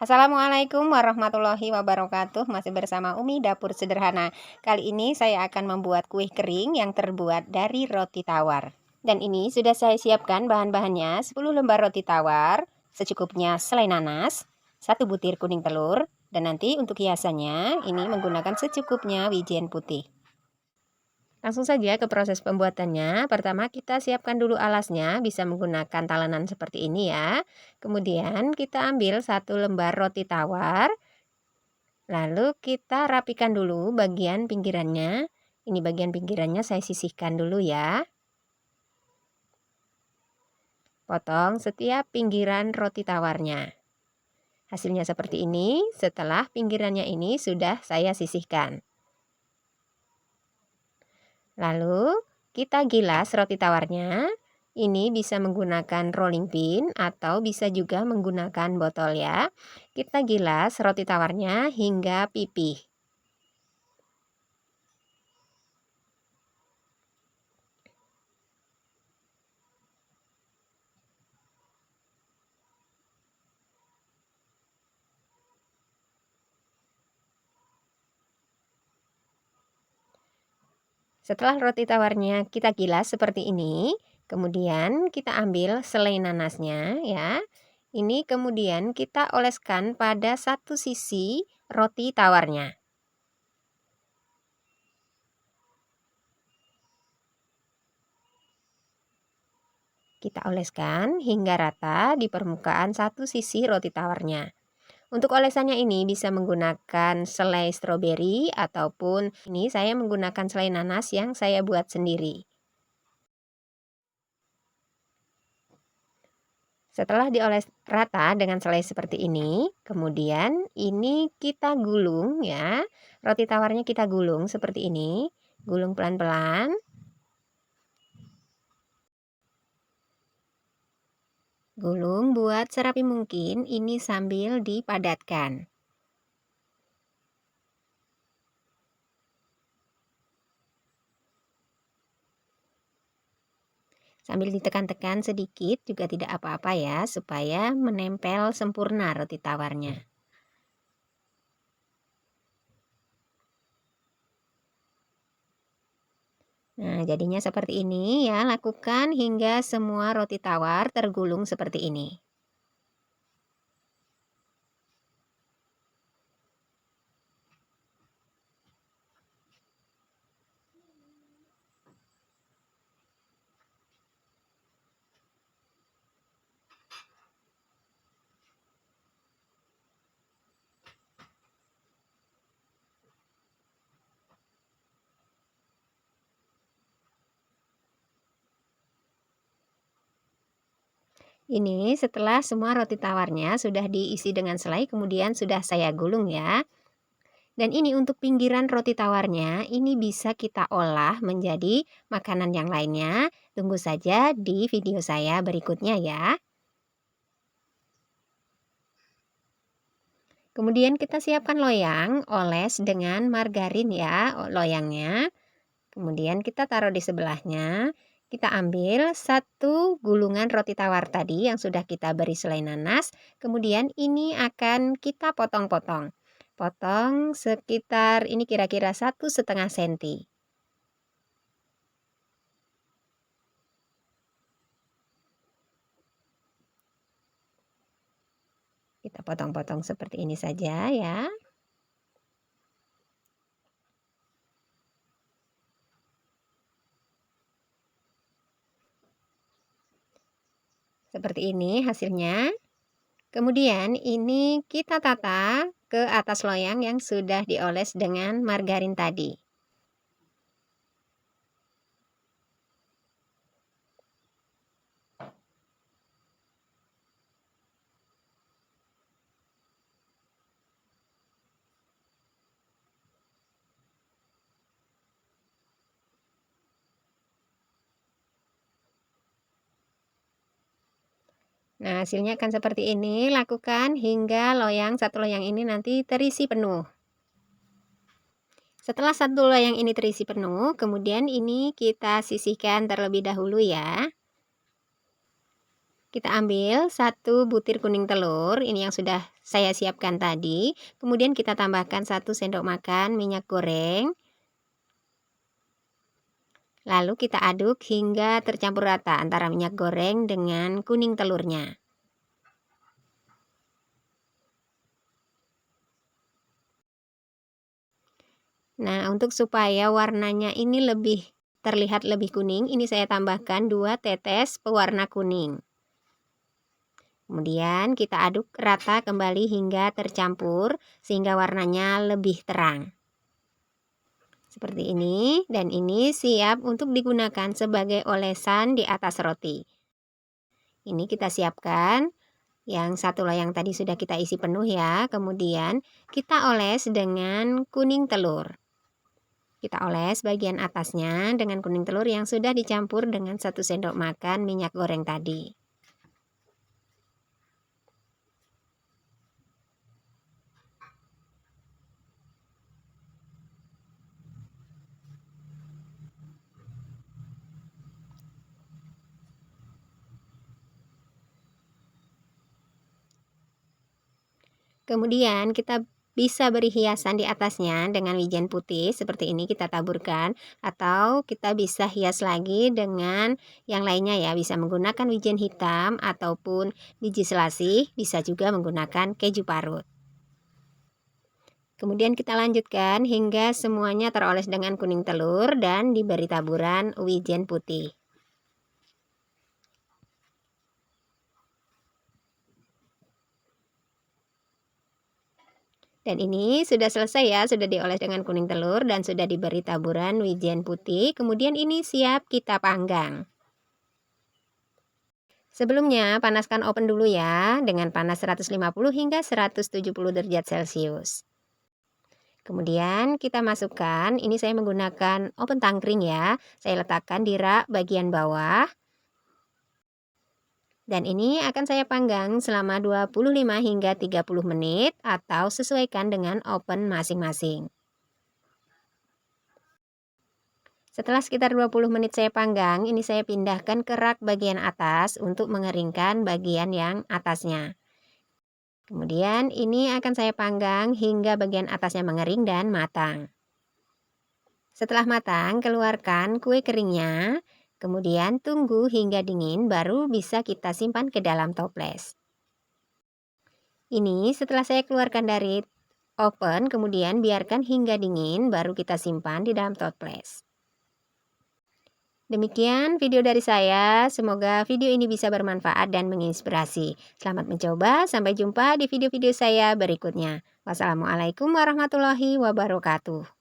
Assalamualaikum warahmatullahi wabarakatuh. Masih bersama Umi Dapur Sederhana. Kali ini saya akan membuat kue kering yang terbuat dari roti tawar. Dan ini sudah saya siapkan bahan-bahannya: 10 lembar roti tawar, secukupnya selai nanas, 1 butir kuning telur, dan nanti untuk hiasannya ini menggunakan secukupnya wijen putih. Langsung saja ke proses pembuatannya. Pertama kita siapkan dulu alasnya, bisa menggunakan talenan seperti ini ya. Kemudian kita ambil 1 lembar roti tawar, lalu kita rapikan dulu bagian pinggirannya. Ini bagian pinggirannya saya sisihkan dulu ya. Potong setiap pinggiran roti tawarnya. Hasilnya seperti ini setelah pinggirannya ini sudah saya sisihkan. Lalu kita gilas roti tawarnya. Ini bisa menggunakan rolling pin atau bisa juga menggunakan botol ya. Kita gilas roti tawarnya hingga pipih. Setelah roti tawarnya kita gilas seperti ini, kemudian kita ambil selai nanasnya ya. Ini kemudian kita oleskan pada satu sisi roti tawarnya. Kita oleskan hingga rata di permukaan satu sisi roti tawarnya. Untuk olesannya ini bisa menggunakan selai stroberi ataupun ini saya menggunakan selai nanas yang saya buat sendiri. Setelah dioles rata dengan selai seperti ini, kemudian ini kita gulung ya. Roti tawarnya kita gulung seperti ini. Gulung pelan-pelan. Gulung buat serapi mungkin, ini sambil dipadatkan. Sambil ditekan-tekan sedikit juga tidak apa-apa ya, supaya menempel sempurna roti tawarnya. Nah, jadinya seperti ini ya, lakukan hingga semua roti tawar tergulung seperti ini. Ini setelah semua roti tawarnya sudah diisi dengan selai, kemudian sudah saya gulung ya. Dan ini untuk pinggiran roti tawarnya, ini bisa kita olah menjadi makanan yang lainnya. Tunggu saja di video saya berikutnya ya. Kemudian kita siapkan loyang, oles dengan margarin ya, loyangnya. Kemudian kita taruh di sebelahnya. Kita ambil 1 gulungan roti tawar tadi yang sudah kita beri selai nanas. Kemudian ini akan kita potong-potong. Potong sekitar ini kira-kira 1,5 cm. Kita potong-potong seperti ini saja ya. Seperti ini hasilnya. Kemudian ini kita tata ke atas loyang yang sudah dioles dengan margarin tadi. Nah, hasilnya akan seperti ini. Lakukan hingga satu loyang ini nanti terisi penuh. Setelah satu loyang ini terisi penuh, kemudian ini kita sisihkan terlebih dahulu ya. Kita ambil 1 butir kuning telur, ini yang sudah saya siapkan tadi. Kemudian kita tambahkan 1 sendok makan minyak goreng. Lalu kita aduk hingga tercampur rata antara minyak goreng dengan kuning telurnya. Nah, untuk supaya warnanya ini terlihat lebih kuning, ini saya tambahkan 2 tetes pewarna kuning. Kemudian kita aduk rata kembali hingga tercampur sehingga warnanya lebih terang. Seperti ini, dan ini siap untuk digunakan sebagai olesan di atas roti. Ini kita siapkan, yang satu loyang tadi sudah kita isi penuh ya. Kemudian kita oles dengan kuning telur. Kita oles bagian atasnya dengan kuning telur yang sudah dicampur dengan 1 sendok makan minyak goreng tadi. Kemudian kita bisa beri hiasan di atasnya dengan wijen putih seperti ini kita taburkan, atau kita bisa hias lagi dengan yang lainnya ya, bisa menggunakan wijen hitam ataupun biji selasih, bisa juga menggunakan keju parut. Kemudian kita lanjutkan hingga semuanya teroles dengan kuning telur dan diberi taburan wijen putih. Dan ini sudah selesai ya, sudah dioles dengan kuning telur dan sudah diberi taburan wijen putih. Kemudian ini siap kita panggang. Sebelumnya panaskan oven dulu ya, dengan panas 150 hingga 170 derajat Celcius. Kemudian kita masukkan, ini saya menggunakan oven tangkring ya. Saya letakkan di rak bagian bawah. Dan ini akan saya panggang selama 25 hingga 30 menit atau sesuaikan dengan oven masing-masing. Setelah sekitar 20 menit saya panggang, ini saya pindahkan ke rak bagian atas untuk mengeringkan bagian yang atasnya. Kemudian ini akan saya panggang hingga bagian atasnya mengering dan matang. Setelah matang, keluarkan kue keringnya. Kemudian tunggu hingga dingin baru bisa kita simpan ke dalam toples. Ini setelah saya keluarkan dari oven, kemudian biarkan hingga dingin baru kita simpan di dalam toples. Demikian video dari saya, semoga video ini bisa bermanfaat dan menginspirasi. Selamat mencoba, sampai jumpa di video-video saya berikutnya. Wassalamualaikum warahmatullahi wabarakatuh.